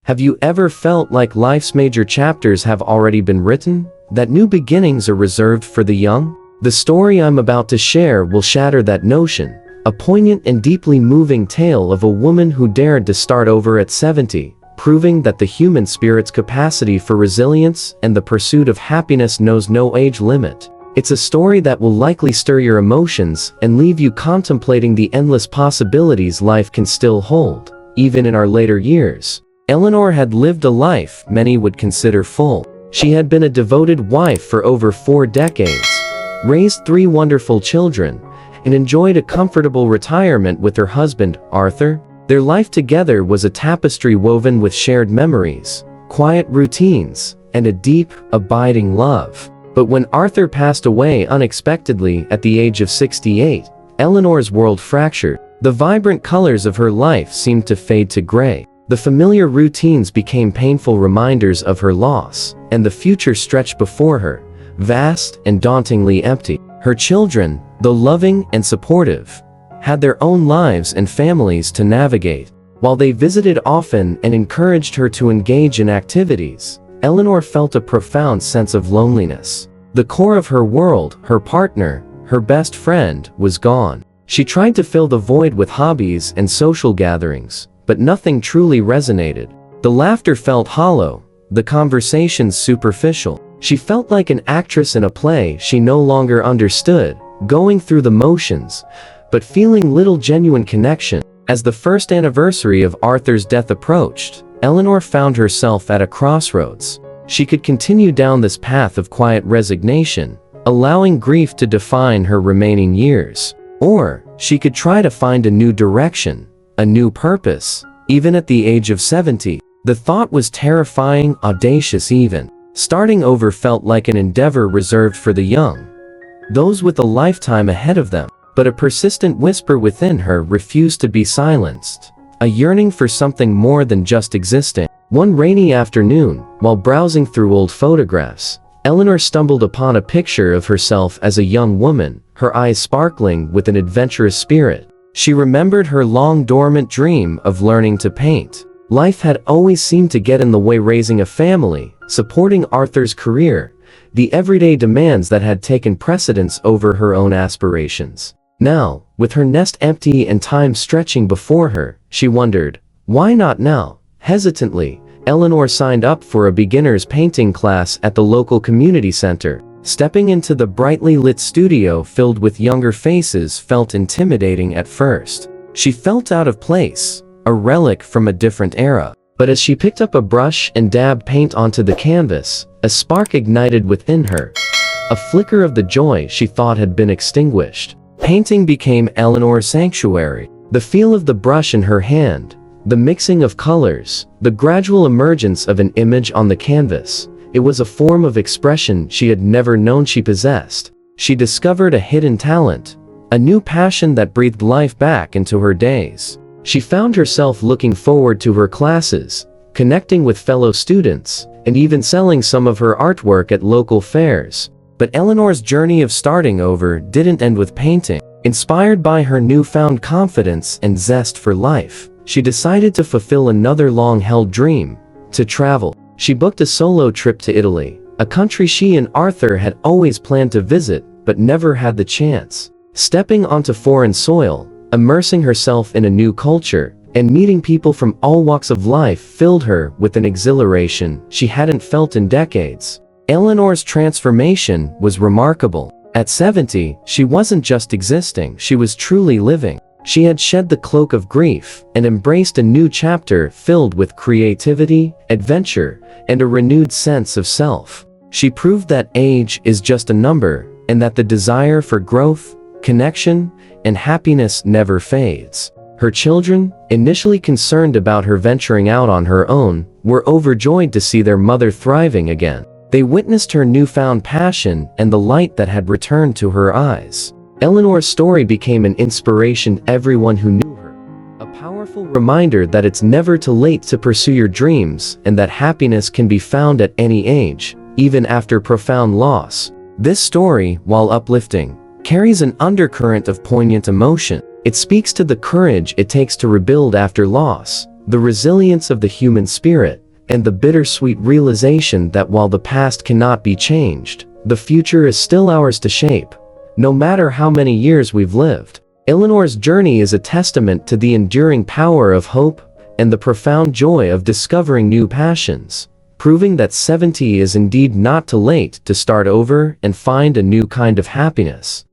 Have you ever felt like life's major chapters have already been written? That new beginnings are reserved for the young? The story I'm about to share will shatter that notion. A poignant and deeply moving tale of a woman who dared to start over at 70, proving that the human spirit's capacity for resilience and the pursuit of happiness knows no age limit. It's a story that will likely stir your emotions and leave you contemplating the endless possibilities life can still hold, even in our later years. Eleanor had lived a life many would consider full. She had been a devoted wife for over 4 decades, raised 3 wonderful children, and enjoyed a comfortable retirement with her husband, Arthur. Their life together was a tapestry woven with shared memories, quiet routines, and a deep, abiding love. But when Arthur passed away unexpectedly at the age of 68, Eleanor's world fractured. The vibrant colors of her life seemed to fade to gray. The familiar routines became painful reminders of her loss, and the future stretched before her, vast and dauntingly empty. Her children, though loving and supportive, had their own lives and families to navigate. While they visited often and encouraged her to engage in activities, Eleanor felt a profound sense of loneliness. The core of her world, her partner, her best friend, was gone. She tried to fill the void with hobbies and social gatherings, but nothing truly resonated. The laughter felt hollow, the conversations superficial. She felt like an actress in a play she no longer understood, going through the motions, but feeling little genuine connection. As the first anniversary of Arthur's death approached, Eleanor found herself at a crossroads. She could continue down this path of quiet resignation, allowing grief to define her remaining years. Or, she could try to find a new direction, a new purpose. Even at the age of 70, the thought was terrifying, audacious even. Starting over felt like an endeavor reserved for the young, those with a lifetime ahead of them. But a persistent whisper within her refused to be silenced, a yearning for something more than just existing. One rainy afternoon, while browsing through old photographs, Eleanor stumbled upon a picture of herself as a young woman, her eyes sparkling with an adventurous spirit. She remembered her long dormant dream of learning to paint. Life had always seemed to get in the way, raising a family, supporting Arthur's career, the everyday demands that had taken precedence over her own aspirations. Now, with her nest empty and time stretching before her, she wondered, why not now? Hesitantly, Eleanor signed up for a beginner's painting class at the local community center. Stepping into the brightly lit studio filled with younger faces felt intimidating at first. She felt out of place, a relic from a different era. But as she picked up a brush and dabbed paint onto the canvas, a spark ignited within her, a flicker of the joy she thought had been extinguished. Painting became Eleanor's sanctuary. The feel of the brush in her hand, the mixing of colors, the gradual emergence of an image on the canvas. It was a form of expression she had never known she possessed. She discovered a hidden talent, a new passion that breathed life back into her days. She found herself looking forward to her classes, connecting with fellow students, and even selling some of her artwork at local fairs. But Eleanor's journey of starting over didn't end with painting. Inspired by her newfound confidence and zest for life, she decided to fulfill another long-held dream: to travel. She booked a solo trip to Italy, a country she and Arthur had always planned to visit, but never had the chance. Stepping onto foreign soil, immersing herself in a new culture, and meeting people from all walks of life filled her with an exhilaration she hadn't felt in decades. Eleanor's transformation was remarkable. At 70, she wasn't just existing, she was truly living. She had shed the cloak of grief and embraced a new chapter filled with creativity, adventure, and a renewed sense of self. She proved that age is just a number, and that the desire for growth, connection, and happiness never fades. Her children, initially concerned about her venturing out on her own, were overjoyed to see their mother thriving again. They witnessed her newfound passion and the light that had returned to her eyes. Eleanor's story became an inspiration to everyone who knew her. A powerful reminder that it's never too late to pursue your dreams, and that happiness can be found at any age, even after profound loss. This story, while uplifting, carries an undercurrent of poignant emotion. It speaks to the courage it takes to rebuild after loss, the resilience of the human spirit, and the bittersweet realization that while the past cannot be changed, the future is still ours to shape, no matter how many years we've lived. Eleanor's journey is a testament to the enduring power of hope and the profound joy of discovering new passions, proving that 70 is indeed not too late to start over and find a new kind of happiness.